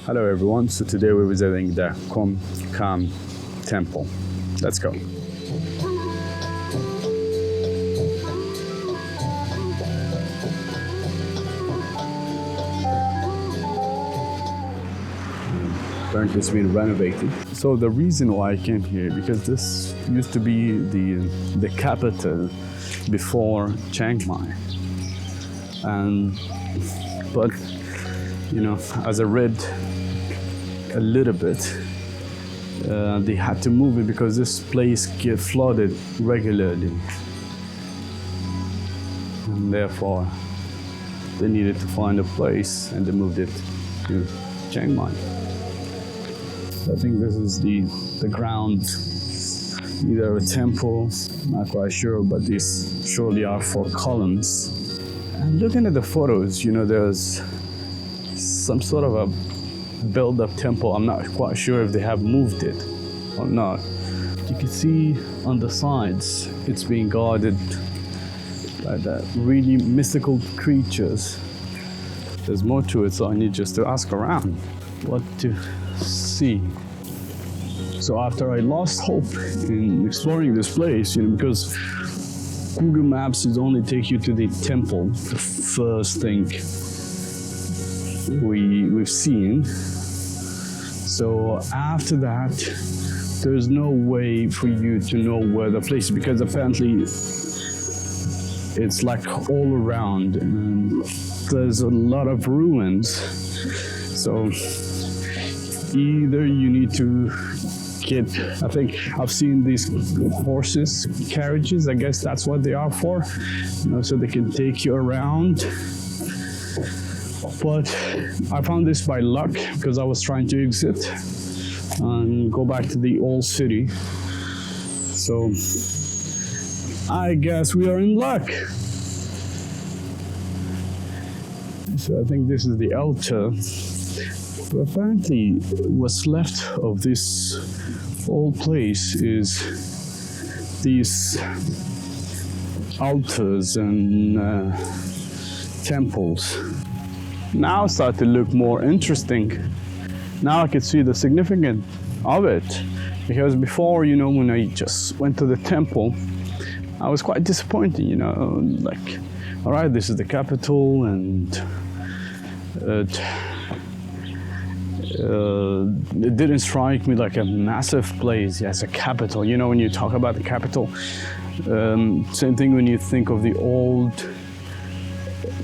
Hello everyone, so today we're visiting the Kum Kam temple. Let's go. Apparently it's been renovated. So the reason why I came here, because this used to be the capital before Chiang Mai. But you know, as I read a little bit, they had to move it because this place gets flooded regularly, and therefore they needed to find a place, and they moved it to Chiang Mai. I think this is the ground, either a temple, not quite sure, but these surely are 4 columns. And looking at the photos, you know, there's some sort of a build-up temple. I'm not quite sure if they have moved it or not. You can see on the sides, it's being guarded by that really mystical creatures. There's more to it, so I need just to ask around what to see. So after I lost hope in exploring this place, you know, because Google Maps is only take you to the temple, the first thing we've seen. So after that, there's no way for you to know where the place is, because apparently it's like all around and there's a lot of ruins. So either you need to get, I think I've seen these horses carriages, I guess that's what they are for, you know, so they can take you around. But I found this by luck because I was trying to exit and go back to the old city. So I guess we are in luck. So I think this is the altar. But apparently what's left of this old place is these altars and temples. Now it started to look more interesting. Now I could see the significance of it. Because before, you know, when I just went to the temple, I was quite disappointed, you know, like, all right, this is the capital, and it didn't strike me like a massive place as a capital. You know, when you talk about the capital, same thing when you think of the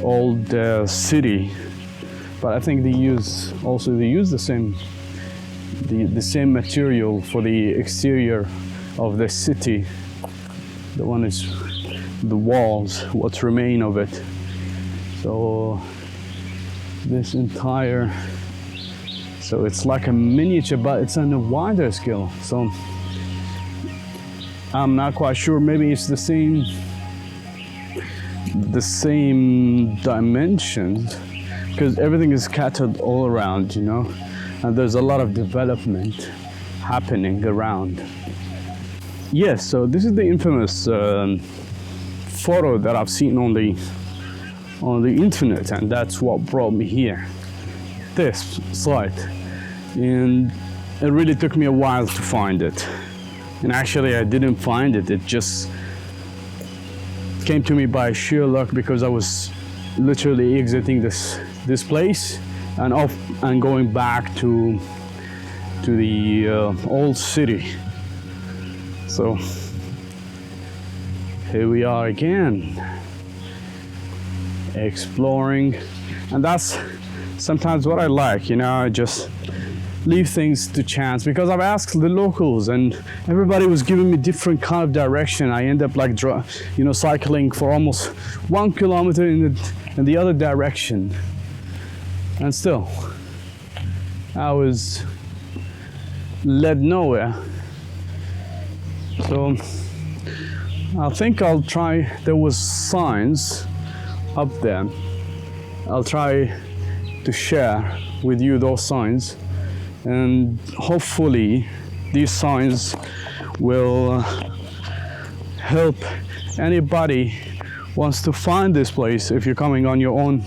old city. But I think they use the same material for the exterior of the city. The one is the walls, what's remain of it. So this entire, so it's like a miniature, but it's on a wider scale. So I'm not quite sure. Maybe it's the same dimensions, because everything is scattered all around, you know, and there's a lot of development happening around. Yes, so this is the infamous photo that I've seen on the internet, and that's what brought me here, this site. And it really took me a while to find it. And actually I didn't find it, it just came to me by sheer luck, because I was literally exiting this place and going back to the old city. So here we are again, exploring, and that's sometimes what I like, you know. I just leave things to chance, because I've asked the locals and everybody was giving me different kind of direction. I end up like, you know, cycling for almost 1 kilometer in the other direction, and still I was led nowhere. So I think I'll try, there was signs up there, I'll try to share with you those signs, and hopefully these signs will help anybody wants to find this place. If you're coming on your own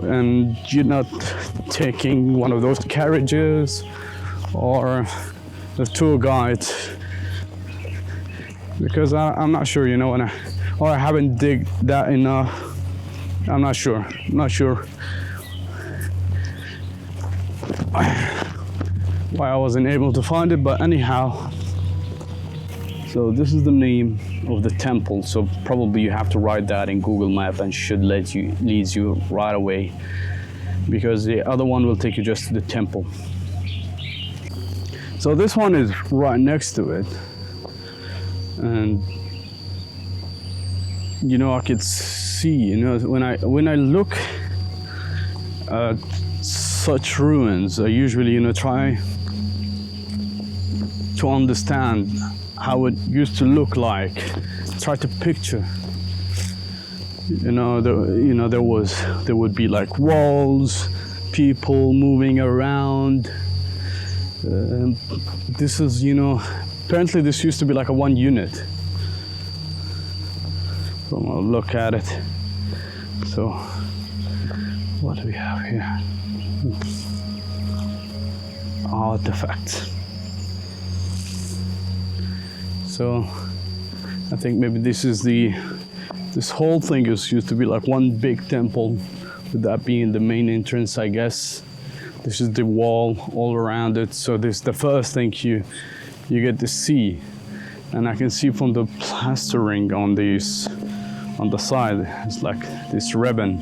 and you're not taking one of those carriages or the tour guide, because I'm not sure, you know, or I haven't digged that enough. I'm not sure why I wasn't able to find it, but anyhow. So this is the name of the temple, so probably you have to write that in Google Map and should leads you right away, because the other one will take you just to the temple. So this one is right next to it, and you know, I could see, you know, when I look at such ruins, I usually, you know, try to understand how it used to look like, try to picture, you know, there would be like walls, people moving around. This is, you know, apparently this used to be like a one unit from a look at it. So what do we have here? Artifacts. So I think maybe this whole thing used to be like one big temple, with that being the main entrance, I guess. This is the wall all around it. So this is the first thing you get to see. And I can see from the plastering on the side, it's like this ribbon.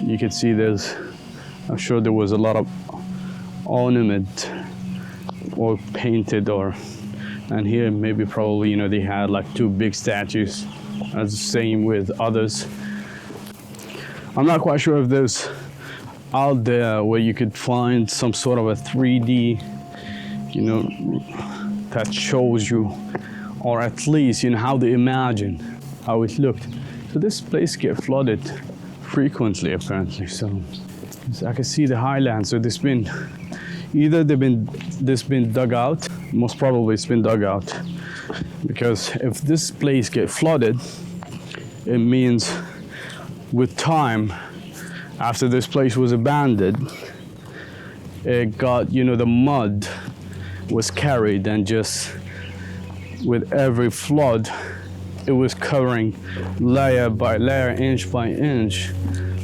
You can see I'm sure there was a lot of ornament or painted, and here maybe probably, you know, they had like two big statues, as the same with others. I'm not quite sure if there's out there where you could find some sort of a 3D, you know, that shows you, or at least, you know, how they imagine how it looked. So this place gets flooded frequently, apparently. So I can see the highlands. So this been dug out. Most probably it's been dug out, because if this place gets flooded, it means with time, after this place was abandoned, it got, you know, the mud was carried, and just with every flood, it was covering layer by layer, inch by inch,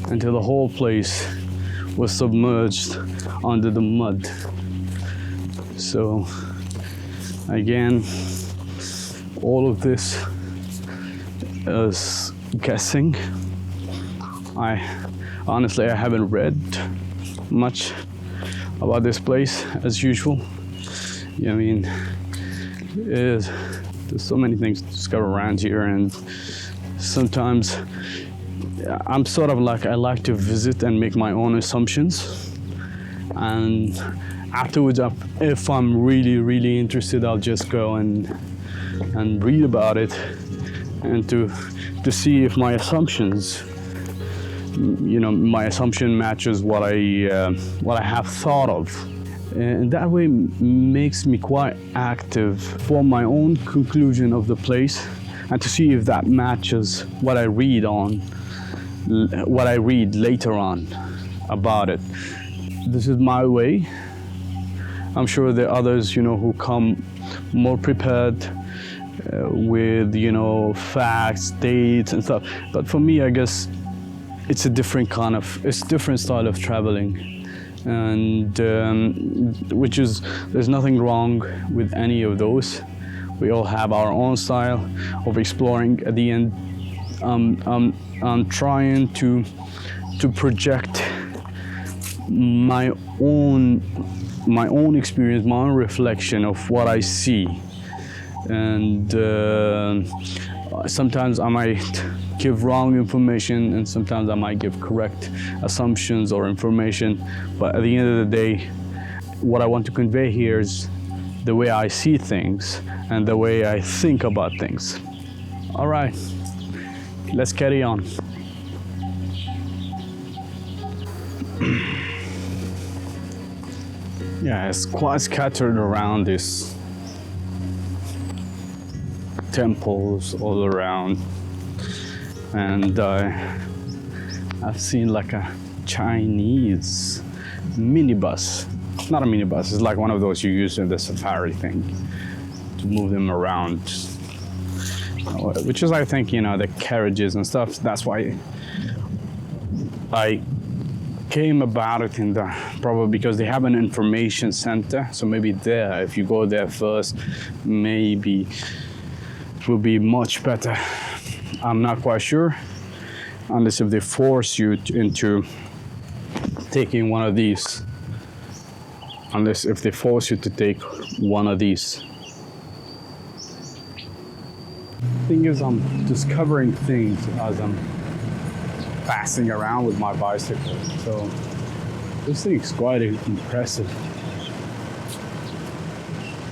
until the whole place was submerged under the mud. So again, all of this is guessing. I haven't read much about this place, as usual. I mean, there's so many things to discover around here, and sometimes I'm sort of like, I like to visit and make my own assumptions, and afterwards, if I'm really interested, I'll just go and read about it, and to see if my assumptions, you know, my assumption matches what I have thought of. And that way makes me quite active for my own conclusion of the place, and to see if that matches what I read later on about it. This is my way. I'm sure there are others, you know, who come more prepared with, you know, facts, dates and stuff. But for me, I guess it's a different style of traveling, and there's nothing wrong with any of those. We all have our own style of exploring. At the end, I'm trying to project my own experience, my own reflection of what I see, and sometimes I might give wrong information, and sometimes I might give correct assumptions or information. But at the end of the day, what I want to convey here is the way I see things and the way I think about things. All right, let's carry on. Yeah, it's quite scattered around these temples all around, and I've seen like Chinese minibus. Not a minibus, it's like one of those you use in the safari thing to move them around. Which is, I think, the carriages and stuff. That's why I came about it probably because they have an information center. So maybe there, if you go there first, maybe it will be much better. I'm not quite sure, unless if they force you into taking one of these. Unless if they force you to take one of these. Thing is, I'm discovering things as I'm passing around with my bicycle. So this thing is quite impressive.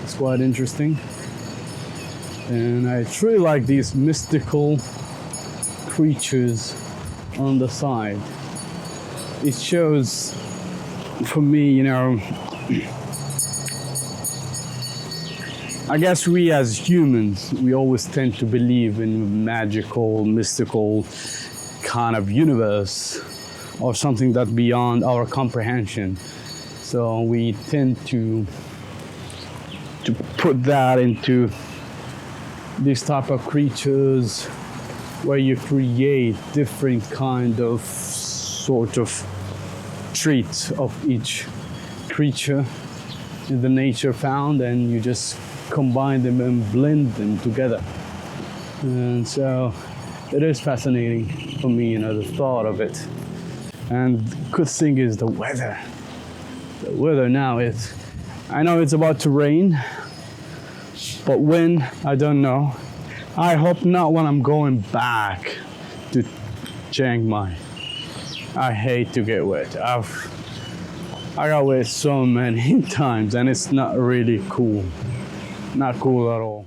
It's quite interesting. And I truly like these mystical creatures on the side. It shows, for me, I guess we as humans, we always tend to believe in magical, mystical kind of universe or something that's beyond our comprehension. So we tend to put that into these type of creatures where you create different kind of sort of traits of each creature in the nature found, and you just combine them and blend them together. And so it is fascinating for me, the thought of it. And the good thing is the weather. The weather now is, I know it's about to rain, but when, I don't know. I hope not when I'm going back to Chiang Mai. I hate to get wet. I got wet so many times, and it's not really cool. Not cool at all.